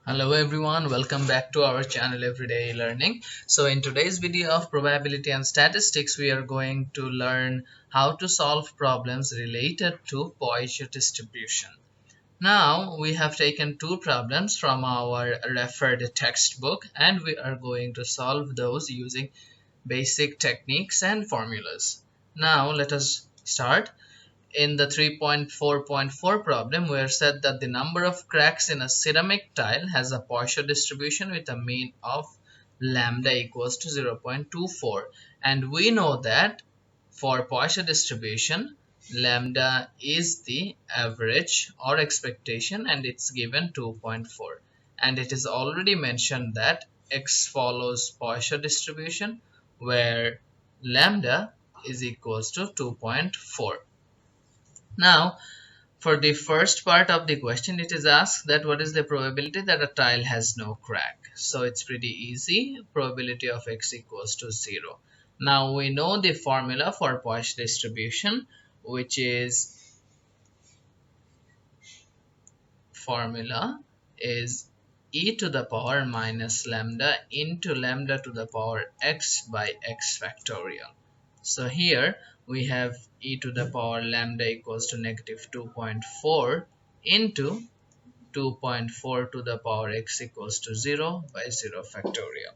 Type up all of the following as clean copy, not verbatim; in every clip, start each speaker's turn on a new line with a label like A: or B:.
A: Hello everyone, welcome back to our channel Everyday Learning. So in today's video of probability and statistics, we are going to learn how to solve problems related to Poisson distribution. Now we have taken two problems from our referred textbook and we are going to solve those using basic techniques and formulas. Now let us start. In the 3.4.4 problem, we are said that the number of cracks in a ceramic tile has a Poisson distribution with a mean of lambda equals to 0.24, and we know that for Poisson distribution lambda is the average or expectation and it's given 2.4, and it is already mentioned that x follows Poisson distribution where lambda is equals to 2.4. Now, for the first part of the question, it is asked that what is the probability that a tile has no crack. So it's pretty easy. Probability of x equals to 0. Now we know the formula for Poisson distribution, which is e to the power minus lambda into lambda to the power x by x factorial. So here we have e to the power lambda equals to negative 2.4 into 2.4 to the power x equals to 0 by 0 factorial.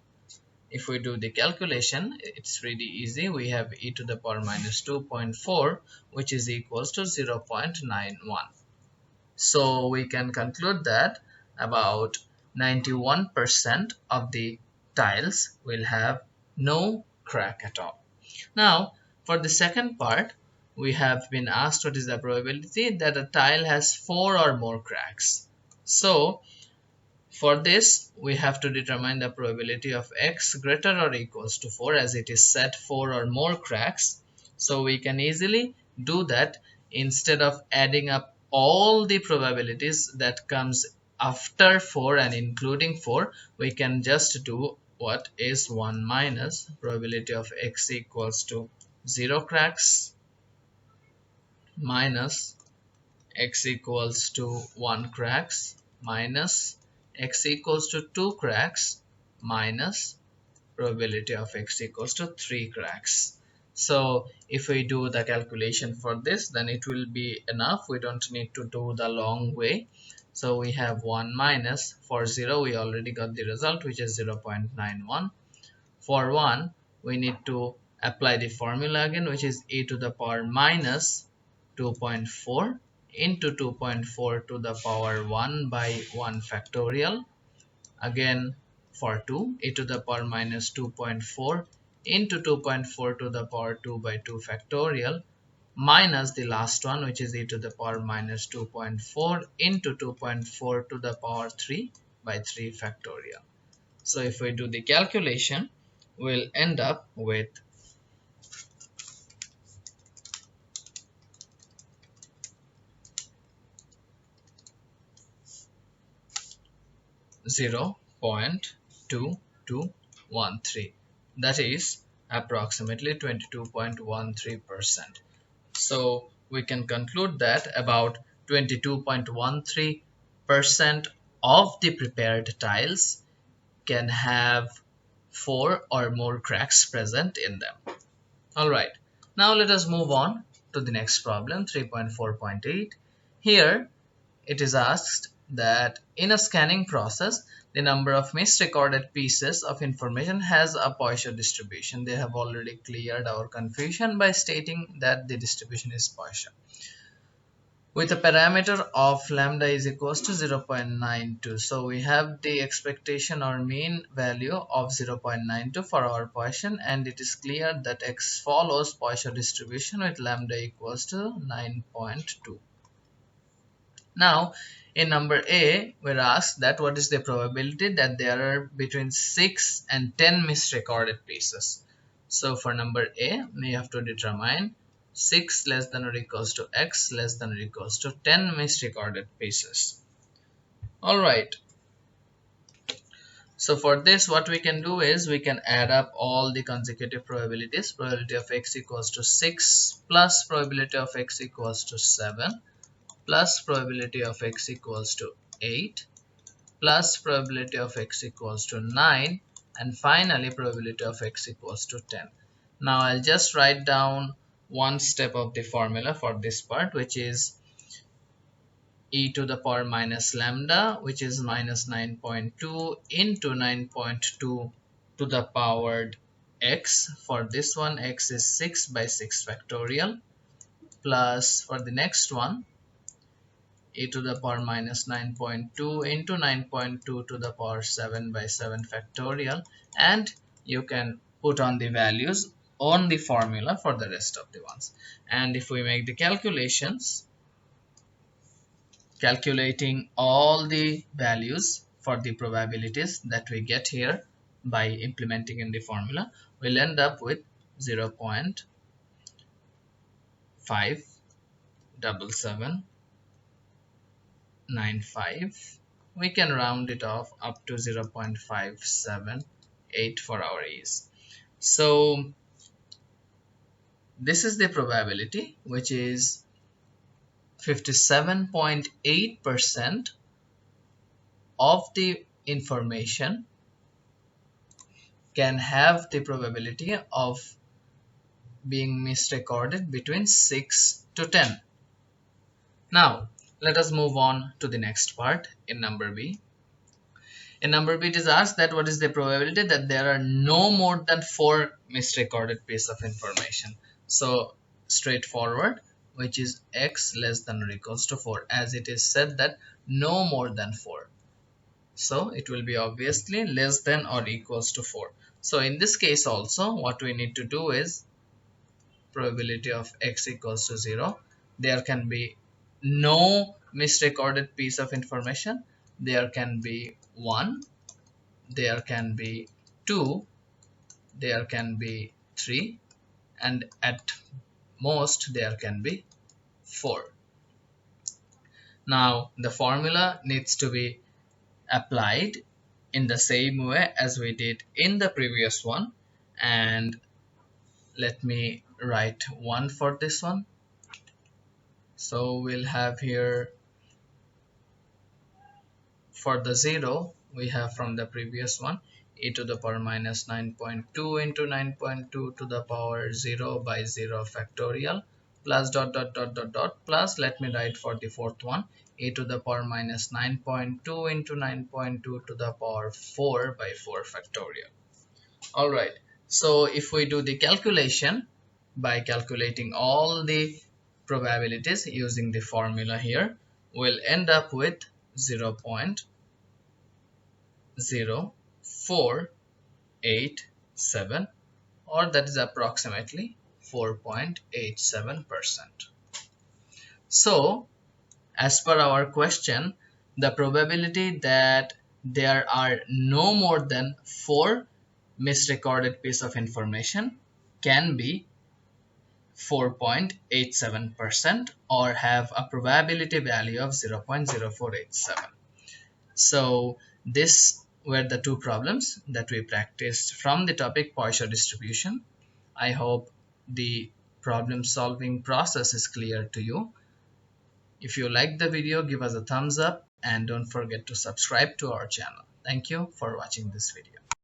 A: If we do the calculation, it's really easy. We have e to the power minus 2.4, which is equals to 0.91. So we can conclude that about 91% of the tiles will have no crack at all. Now, for the second part, we have been asked what is the probability that a tile has 4 or more cracks. So, for this, we have to determine the probability of x greater or equals to 4, as it is set 4 or more cracks. So, we can easily do that. Instead of adding up all the probabilities that comes after 4 and including 4, we can just do what is 1 minus probability of x equals to 0 cracks minus x equals to 1 cracks minus x equals to 2 cracks minus probability of x equals to 3 cracks. So if we do the calculation for this, then it will be enough. We don't need to do the long way. So we have 1 minus, for 0 we already got the result, which is 0.91. For 1 we need to apply the formula again, which is e to the power minus 2.4 into 2.4 to the power 1 by 1 factorial. Again for 2, e to the power minus 2.4 into 2.4 to the power 2 by 2 factorial minus the last one, which is e to the power minus 2.4 into 2.4 to the power 3 by 3 factorial. So if we do the calculation, we'll end up with 0.2213, that is approximately 22.13%. So we can conclude that about 22.13% of the prepared tiles can have 4 or more cracks present in them. Alright, now let us move on to the next problem, 3.4.8. Here it is asked that in a scanning process, the number of misrecorded pieces of information has a Poisson distribution. They have already cleared our confusion by stating that the distribution is Poisson, with a parameter of lambda is equals to 0.92. So we have the expectation or mean value of 0.92 for our Poisson, and it is clear that x follows Poisson distribution with lambda equals to 9.2. Now, in number A, we're asked that what is the probability that there are between 6 and 10 misrecorded pieces. So for number A, we have to determine 6 less than or equals to x less than or equals to 10 misrecorded pieces. Alright. So for this, what we can do is we can add up all the consecutive probabilities. Probability of x equals to 6 plus probability of x equals to 7 plus probability of x equals to 8 plus probability of x equals to 9, and finally probability of x equals to 10. Now I'll just write down one step of the formula for this part, which is e to the power minus lambda, which is minus 9.2 into 9.2 to the powered x. For this one, x is 6 by 6 factorial, plus for the next one, e to the power minus 9.2 into 9.2 to the power 7 by 7 factorial, and you can put on the values on the formula for the rest of the ones. And if we make the calculations, calculating all the values for the probabilities that we get here by implementing in the formula, we'll end up with 0.57795. We can round it off up to 0.578 for our ease. So this is the probability, which is 57.8% of the information can have the probability of being misrecorded between 6 to 10. Now let us move on to the next part in number B. In number B, it is asked that what is the probability that there are no more than 4 misrecorded pieces of information. So straightforward, which is x less than or equals to 4, as it is said that no more than 4. So it will be obviously less than or equals to 4. So in this case also, what we need to do is probability of x equals to 0. There can be no misrecorded piece of information. There can be 1, there can be 2, there can be 3, and at most there can be 4. Now the formula needs to be applied in the same way as we did in the previous one, and let me write 1 for this one. So we'll have here, for the 0 we have from the previous one, e to the power minus 9.2 into 9.2 to the power 0 by 0 factorial, plus dot dot dot dot dot, plus let me write for the fourth one, e to the power minus 9.2 into 9.2 to the power 4 by 4 factorial. Alright, so if we do the calculation by calculating all the probabilities using the formula here, we'll end up with 0.0487, or that is approximately 4.87%. So as per our question, the probability that there are no more than 4 misrecorded piece of information can be 4.87%, or have a probability value of 0.0487. So these were the two problems that we practiced from the topic Poisson distribution. I hope the problem solving process is clear to you. If you like the video, give us a thumbs up and don't forget to subscribe to our channel. Thank you for watching this video.